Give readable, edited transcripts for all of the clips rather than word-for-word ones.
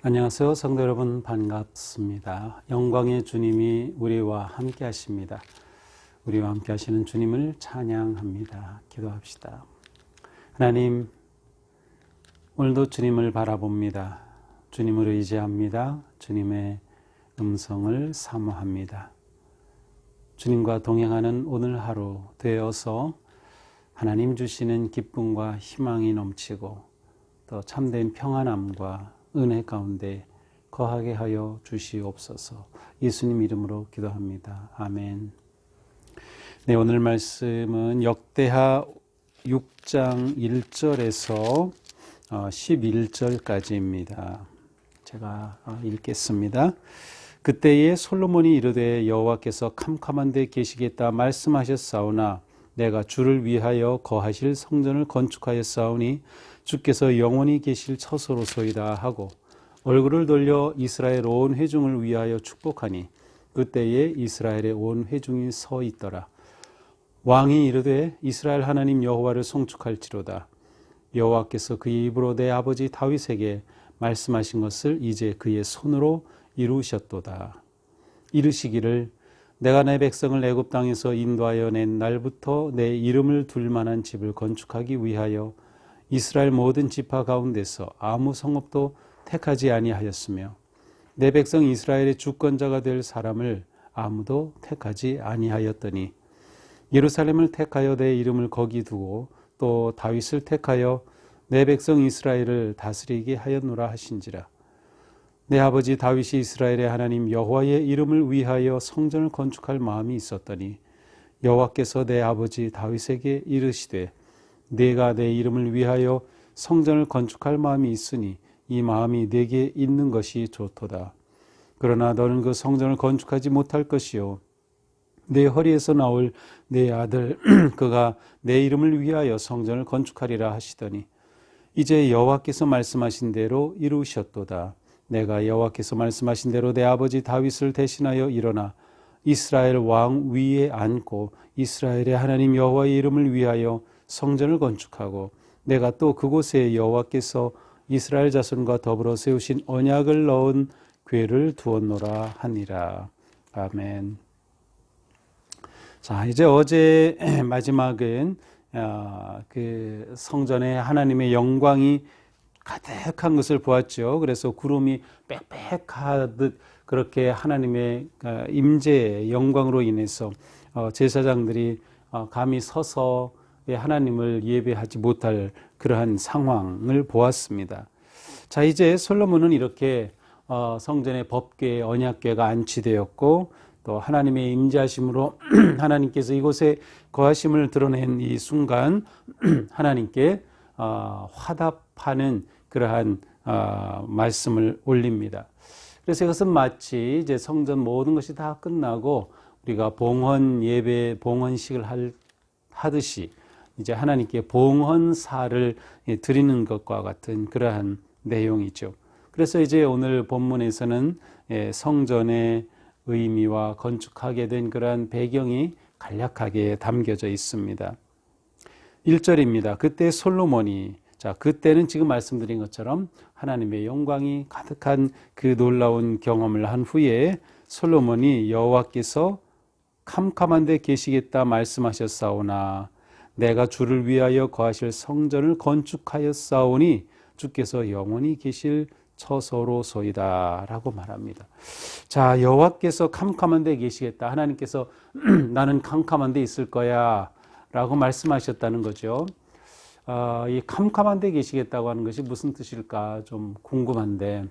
안녕하세요. 성도 여러분 반갑습니다. 영광의 주님이 우리와 함께 하십니다. 우리와 함께 하시는 주님을 찬양합니다. 기도합시다. 하나님, 오늘도 주님을 바라봅니다. 주님을 의지합니다. 주님의 음성을 사모합니다. 주님과 동행하는 오늘 하루 되어서 하나님 주시는 기쁨과 희망이 넘치고 또 참된 평안함과 은혜 가운데 거하게 하여 주시옵소서. 예수님 이름으로 기도합니다. 아멘. 네, 오늘 말씀은 역대하 6장 1절에서 11절까지입니다. 제가 읽겠습니다. 그때에 솔로몬이 이르되 여호와께서 캄캄한 데 계시겠다 말씀하셨사오나 내가 주를 위하여 거하실 성전을 건축하였사오니 주께서 영원히 계실 처소로소이다 하고 얼굴을 돌려 이스라엘 온 회중을 위하여 축복하니 그때에 이스라엘의 온 회중이 서 있더라. 왕이 이르되 이스라엘 하나님 여호와를 송축할지로다. 여호와께서 그의 입으로 내 아버지 다윗에게 말씀하신 것을 이제 그의 손으로 이루셨도다. 이르시기를 내가 내 백성을 애굽 땅에서 인도하여 낸 날부터 내 이름을 둘 만한 집을 건축하기 위하여 이스라엘 모든 지파 가운데서 아무 성읍도 택하지 아니하였으며 내 백성 이스라엘의 주권자가 될 사람을 아무도 택하지 아니하였더니 예루살렘을 택하여 내 이름을 거기 두고 또 다윗을 택하여 내 백성 이스라엘을 다스리게 하였노라 하신지라. 내 아버지 다윗이 이스라엘의 하나님 여호와의 이름을 위하여 성전을 건축할 마음이 있었더니 여호와께서 내 아버지 다윗에게 이르시되 내가 내 이름을 위하여 성전을 건축할 마음이 있으니 이 마음이 내게 있는 것이 좋도다. 그러나 너는 그 성전을 건축하지 못할 것이요 내 허리에서 나올 내 아들 그가 내 이름을 위하여 성전을 건축하리라 하시더니 이제 여호와께서 말씀하신 대로 이루셨도다. 내가 여호와께서 말씀하신 대로 내 아버지 다윗을 대신하여 일어나 이스라엘 왕 위에 앉고 이스라엘의 하나님 여호와의 이름을 위하여 성전을 건축하고 내가 또 그곳에 여호와께서 이스라엘 자손과 더불어 세우신 언약을 넣은 궤를 두었노라 하니라. 아멘. 자, 이제 어제 마지막은 그 성전에 하나님의 영광이 가득한 것을 보았죠. 그래서 구름이 빽빽하듯 그렇게 하나님의 임재의 영광으로 인해서 제사장들이 감히 서서 하나님을 예배하지 못할 그러한 상황을 보았습니다. 자, 이제 솔로몬은 이렇게 성전의 법궤, 언약궤가 안치되었고 또 하나님의 임재하심으로 하나님께서 이곳에 거하심을 드러낸 이 순간 하나님께 화답하는 그러한 말씀을 올립니다. 그래서 이것은 마치 이제 성전 모든 것이 다 끝나고 우리가 봉헌 예배, 봉헌식을 하듯이 이제 하나님께 봉헌사를 드리는 것과 같은 그러한 내용이죠. 그래서 이제 오늘 본문에서는 성전의 의미와 건축하게 된 그러한 배경이 간략하게 담겨져 있습니다. 1절입니다. 그때 솔로몬이, 자, 그때는 지금 말씀드린 것처럼 하나님의 영광이 가득한 그 놀라운 경험을 한 후에 솔로몬이 여호와께서 캄캄한 데 계시겠다 말씀하셨사오나 내가 주를 위하여 거하실 성전을 건축하였사오니 주께서 영원히 계실 처소로소이다 라고 말합니다. 자, 여호와께서 캄캄한 데 계시겠다. 하나님께서 나는 캄캄한 데 있을 거야 라고 말씀하셨다는 거죠. 이 캄캄한 데 계시겠다고 하는 것이 무슨 뜻일까 좀 궁금한데,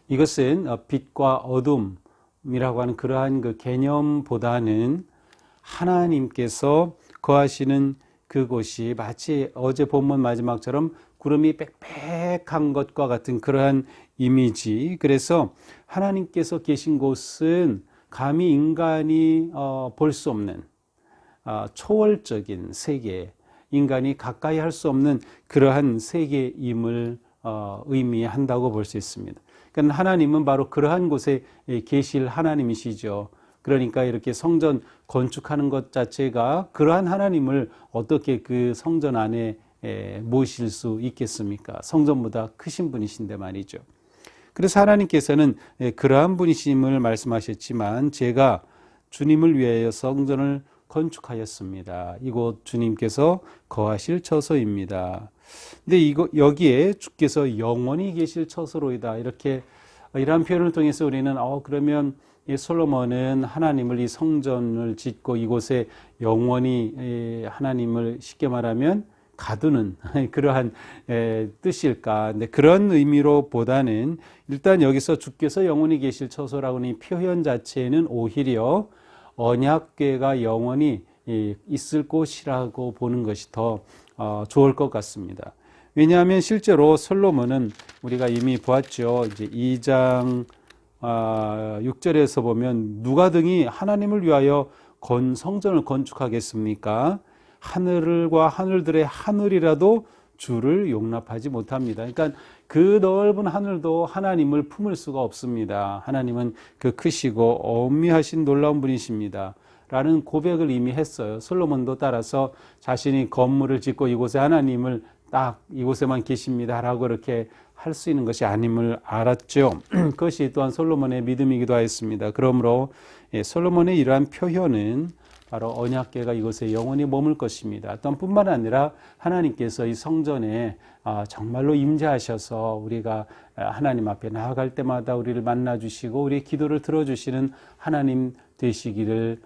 이것은 빛과 어둠이라고 하는 그러한 그 개념보다는 하나님께서 거하시는 그곳이 마치 어제 본문 마지막처럼 구름이 빽빽한 것과 같은 그러한 이미지. 그래서 하나님께서 계신 곳은 감히 인간이 볼 수 없는 초월적인 세계, 인간이 가까이 할 수 없는 그러한 세계임을 의미한다고 볼 수 있습니다. 그러니까 하나님은 바로 그러한 곳에 계실 하나님이시죠. 그러니까 이렇게 성전 건축하는 것 자체가 그러한 하나님을 어떻게 그 성전 안에 모실 수 있겠습니까? 성전보다 크신 분이신데 말이죠. 그래서 하나님께서는 그러한 분이심을 말씀하셨지만 제가 주님을 위하여 성전을 건축하였습니다. 이곳 주님께서 거하실 처소입니다. 근데 여기에 주께서 영원히 계실 처소로이다. 이러한 표현을 통해서 우리는 그러면 이 솔로몬은 하나님을 이 성전을 짓고 이곳에 영원히 하나님을 쉽게 말하면 가두는 그러한 뜻일까? 근데 그런 의미로 보다는 일단 여기서 주께서 영원히 계실 처소라고 하는 이 표현 자체는 오히려 언약궤가 영원히 있을 곳이라고 보는 것이 더 좋을 것 같습니다. 왜냐하면 실제로 솔로몬은 우리가 이미 보았죠. 이제 2장 6절에서 보면 누가 등이 하나님을 위하여 성전을 건축하겠습니까? 하늘과 하늘들의 하늘이라도 주를 용납하지 못합니다. 그러니까 그 넓은 하늘도 하나님을 품을 수가 없습니다. 하나님은 그 크시고 엄미하신 놀라운 분이십니다. 라는 고백을 이미 했어요. 솔로몬도 따라서 자신이 건물을 짓고 이곳에 하나님을 딱 이곳에만 계십니다. 라고 이렇게 할 수 있는 것이 아님을 알았죠. 그것이 또한 솔로몬의 믿음이기도 하였습니다. 그러므로 솔로몬의 이러한 표현은 바로 언약궤가 이곳에 영원히 머물 것입니다. 또한 뿐만 아니라 하나님께서 이 성전에 정말로 임재하셔서 우리가 하나님 앞에 나아갈 때마다 우리를 만나주시고 우리의 기도를 들어주시는 하나님 되시기를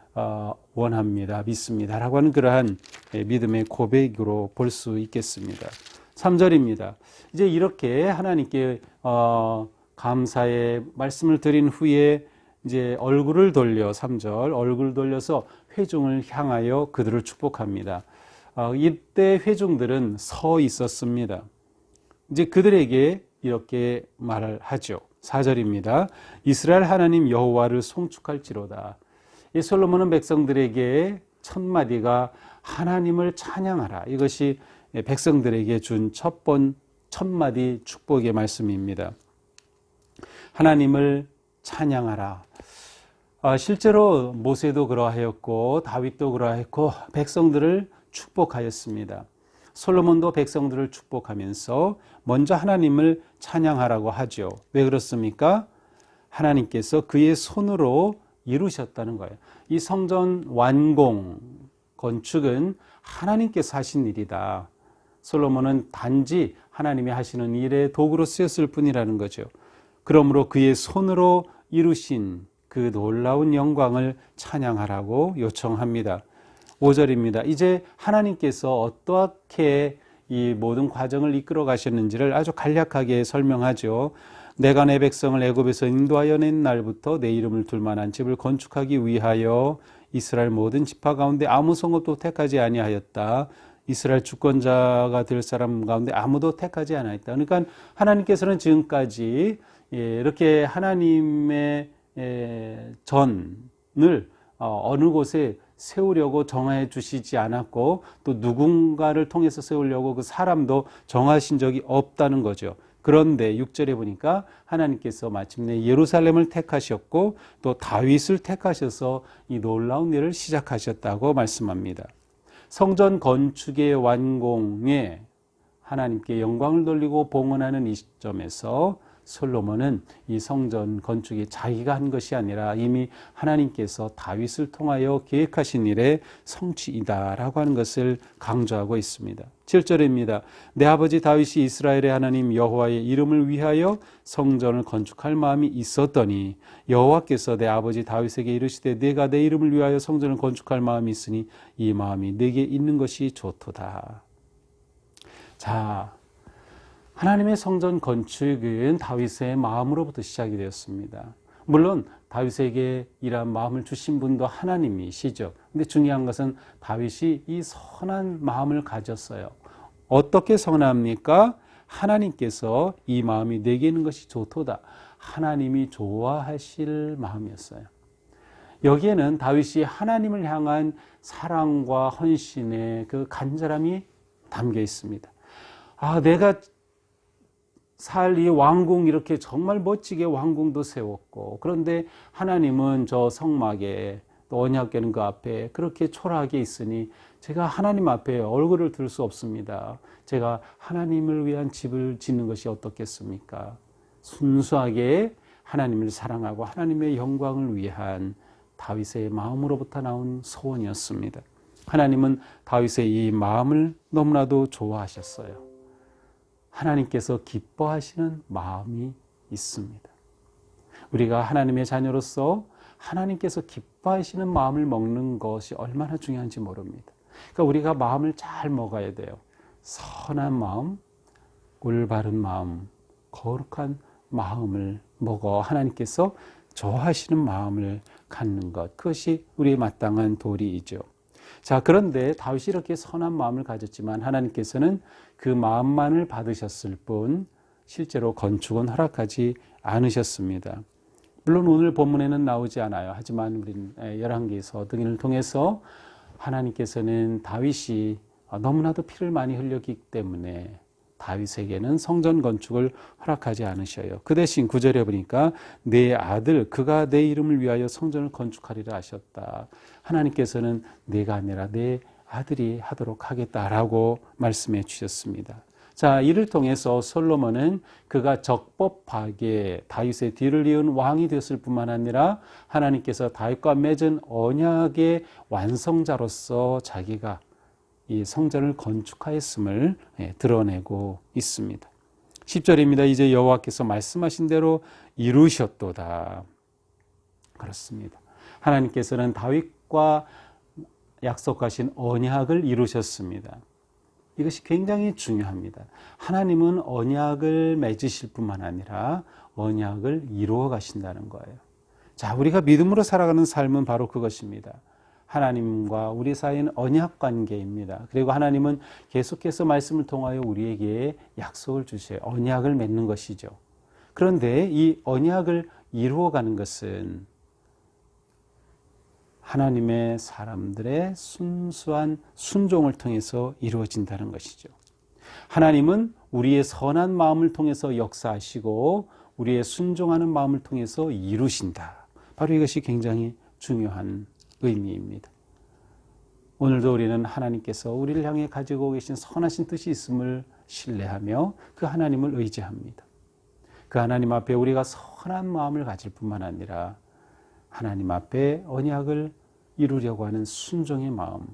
원합니다. 믿습니다. 라고 하는 그러한 믿음의 고백으로 볼 수 있겠습니다. 3절입니다. 이제 이렇게 하나님께 감사의 말씀을 드린 후에 이제 얼굴을 돌려 3절 얼굴을 돌려서 회중을 향하여 그들을 축복합니다. 이때 회중들은 서 있었습니다. 이제 그들에게 이렇게 말을 하죠. 4절입니다. 이스라엘 하나님 여호와를 송축할지로다. 이 솔로몬은 백성들에게 첫 마디가 하나님을 찬양하라. 이것이 백성들에게 준 첫 마디 축복의 말씀입니다. 하나님을 찬양하라. 실제로 모세도 그러하였고 다윗도 그러하였고 백성들을 축복하였습니다. 솔로몬도 백성들을 축복하면서 먼저 하나님을 찬양하라고 하죠. 왜 그렇습니까? 하나님께서 그의 손으로 이루셨다는 거예요. 이 성전 완공, 건축은 하나님께서 하신 일이다. 솔로몬은 단지 하나님이 하시는 일의 도구로 쓰였을 뿐이라는 거죠. 그러므로 그의 손으로 이루신 그 놀라운 영광을 찬양하라고 요청합니다. 5절입니다. 이제 하나님께서 어떻게 이 모든 과정을 이끌어 가셨는지를 아주 간략하게 설명하죠. 내가 내 백성을 애굽에서 인도하여 낸 날부터 내 이름을 둘 만한 집을 건축하기 위하여 이스라엘 모든 지파 가운데 아무 성읍도 택하지 아니하였다. 이스라엘 주권자가 될 사람 가운데 아무도 택하지 않았다. 그러니까 하나님께서는 지금까지 이렇게 하나님의 전을 어느 곳에 세우려고 정해 주시지 않았고 또 누군가를 통해서 세우려고 그 사람도 정하신 적이 없다는 거죠. 그런데 6절에 보니까 하나님께서 마침내 예루살렘을 택하셨고 또 다윗을 택하셔서 이 놀라운 일을 시작하셨다고 말씀합니다. 성전 건축의 완공에 하나님께 영광을 돌리고 봉헌하는 이 시점에서 솔로몬은 이 성전 건축이 자기가 한 것이 아니라 이미 하나님께서 다윗을 통하여 계획하신 일의 성취이다라고 하는 것을 강조하고 있습니다. 7절입니다. 내 아버지 다윗이 이스라엘의 하나님 여호와의 이름을 위하여 성전을 건축할 마음이 있었더니 여호와께서 내 아버지 다윗에게 이르시되 내가 내 이름을 위하여 성전을 건축할 마음이 있으니 이 마음이 내게 있는 것이 좋도다. 자, 하나님의 성전 건축은 다윗의 마음으로부터 시작이 되었습니다. 물론 다윗에게 이러한 마음을 주신 분도 하나님이시죠. 근데 중요한 것은 다윗이 이 선한 마음을 가졌어요. 어떻게 선합니까? 하나님께서 이 마음이 내게 있는 것이 좋도다. 하나님이 좋아하실 마음이었어요. 여기에는 다윗이 하나님을 향한 사랑과 헌신의 그 간절함이 담겨 있습니다. 내가 살 이 왕궁 이렇게 정말 멋지게 왕궁도 세웠고 그런데 하나님은 저 성막에 또 언약궤는 그 앞에 그렇게 초라하게 있으니 제가 하나님 앞에 얼굴을 들 수 없습니다. 제가 하나님을 위한 집을 짓는 것이 어떻겠습니까? 순수하게 하나님을 사랑하고 하나님의 영광을 위한 다윗의 마음으로부터 나온 소원이었습니다. 하나님은 다윗의 이 마음을 너무나도 좋아하셨어요. 하나님께서 기뻐하시는 마음이 있습니다. 우리가 하나님의 자녀로서 하나님께서 기뻐하시는 마음을 먹는 것이 얼마나 중요한지 모릅니다. 그러니까 우리가 마음을 잘 먹어야 돼요. 선한 마음, 올바른 마음, 거룩한 마음을 먹어 하나님께서 좋아하시는 마음을 갖는 것, 그것이 우리의 마땅한 도리이죠. 자, 그런데 다윗이 이렇게 선한 마음을 가졌지만 하나님께서는 그 마음만을 받으셨을 뿐 실제로 건축은 허락하지 않으셨습니다. 물론 오늘 본문에는 나오지 않아요. 하지만 우리는 열왕기서 등을 통해서 하나님께서는 다윗이 너무나도 피를 많이 흘렸기 때문에 다윗에게는 성전 건축을 허락하지 않으셔요. 그 대신 9절에 보니까 내 아들 그가 내 이름을 위하여 성전을 건축하리라 하셨다. 하나님께서는 내가 아니라 내 아들이 하도록 하겠다라고 말씀해 주셨습니다. 자, 이를 통해서 솔로몬은 그가 적법하게 다윗의 뒤를 이은 왕이 되었을 뿐만 아니라 하나님께서 다윗과 맺은 언약의 완성자로서 자기가 이 성전을 건축하였음을 드러내고 있습니다. 10절입니다. 이제 여호와께서 말씀하신 대로 이루셨도다. 그렇습니다. 하나님께서는 다윗과 약속하신 언약을 이루셨습니다. 이것이 굉장히 중요합니다. 하나님은 언약을 맺으실 뿐만 아니라 언약을 이루어 가신다는 거예요. 자, 우리가 믿음으로 살아가는 삶은 바로 그것입니다. 하나님과 우리 사이는 언약 관계입니다. 그리고 하나님은 계속해서 말씀을 통하여 우리에게 약속을 주셔요. 언약을 맺는 것이죠. 그런데 이 언약을 이루어가는 것은 하나님의 사람들의 순수한 순종을 통해서 이루어진다는 것이죠. 하나님은 우리의 선한 마음을 통해서 역사하시고 우리의 순종하는 마음을 통해서 이루신다. 바로 이것이 굉장히 중요한 의미입니다. 오늘도 우리는 하나님께서 우리를 향해 가지고 계신 선하신 뜻이 있음을 신뢰하며 그 하나님을 의지합니다. 그 하나님 앞에 우리가 선한 마음을 가질 뿐만 아니라 하나님 앞에 언약을 이루려고 하는 순종의 마음,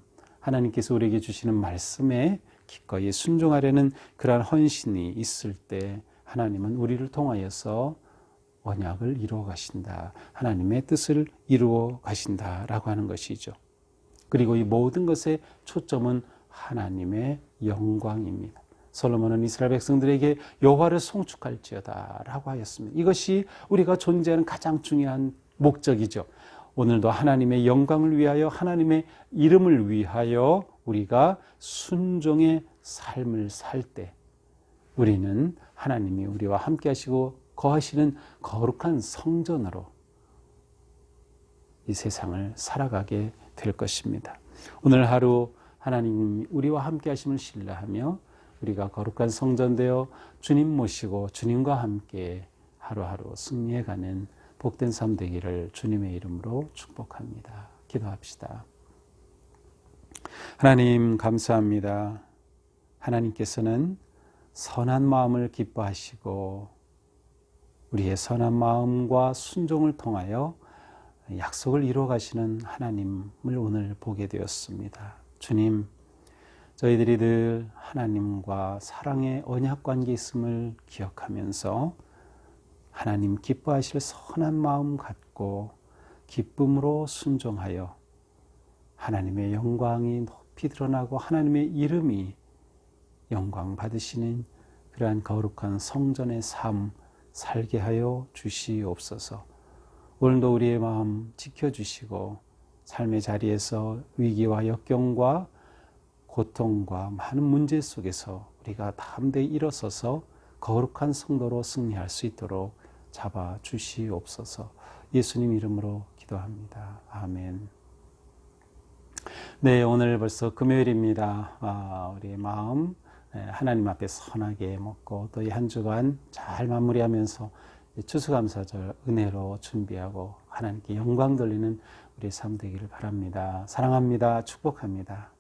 하나님께서 우리에게 주시는 말씀에 기꺼이 순종하려는 그러한 헌신이 있을 때 하나님은 우리를 통하여서 언약을 이루어 가신다. 하나님의 뜻을 이루어 가신다라고 하는 것이죠. 그리고 이 모든 것의 초점은 하나님의 영광입니다. 솔로몬은 이스라엘 백성들에게 여호와를 송축할지어다라고 하였습니다. 이것이 우리가 존재하는 가장 중요한 목적이죠. 오늘도 하나님의 영광을 위하여 하나님의 이름을 위하여 우리가 순종의 삶을 살 때 우리는 하나님이 우리와 함께 하시고 거하시는 거룩한 성전으로 이 세상을 살아가게 될 것입니다. 오늘 하루 하나님 우리와 함께 하심을 신뢰하며 우리가 거룩한 성전 되어 주님 모시고 주님과 함께 하루하루 승리해가는 복된 삶 되기를 주님의 이름으로 축복합니다. 기도합시다. 하나님 감사합니다. 하나님께서는 선한 마음을 기뻐하시고 우리의 선한 마음과 순종을 통하여 약속을 이루어 가시는 하나님을 오늘 보게 되었습니다. 주님, 저희들이 늘 하나님과 사랑의 언약 관계 있음을 기억하면서 하나님 기뻐하실 선한 마음 갖고 기쁨으로 순종하여 하나님의 영광이 높이 드러나고 하나님의 이름이 영광 받으시는 그러한 거룩한 성전의 삶 살게 하여 주시옵소서. 오늘도 우리의 마음 지켜주시고 삶의 자리에서 위기와 역경과 고통과 많은 문제 속에서 우리가 담대히 일어서서 거룩한 성도로 승리할 수 있도록 잡아주시옵소서. 예수님 이름으로 기도합니다. 아멘. 네, 오늘 벌써 금요일입니다. 우리의 마음 하나님 앞에 선하게 먹고 또 이 한 주간 잘 마무리하면서 추수감사절 은혜로 준비하고 하나님께 영광 돌리는 우리 삶 되기를 바랍니다. 사랑합니다. 축복합니다.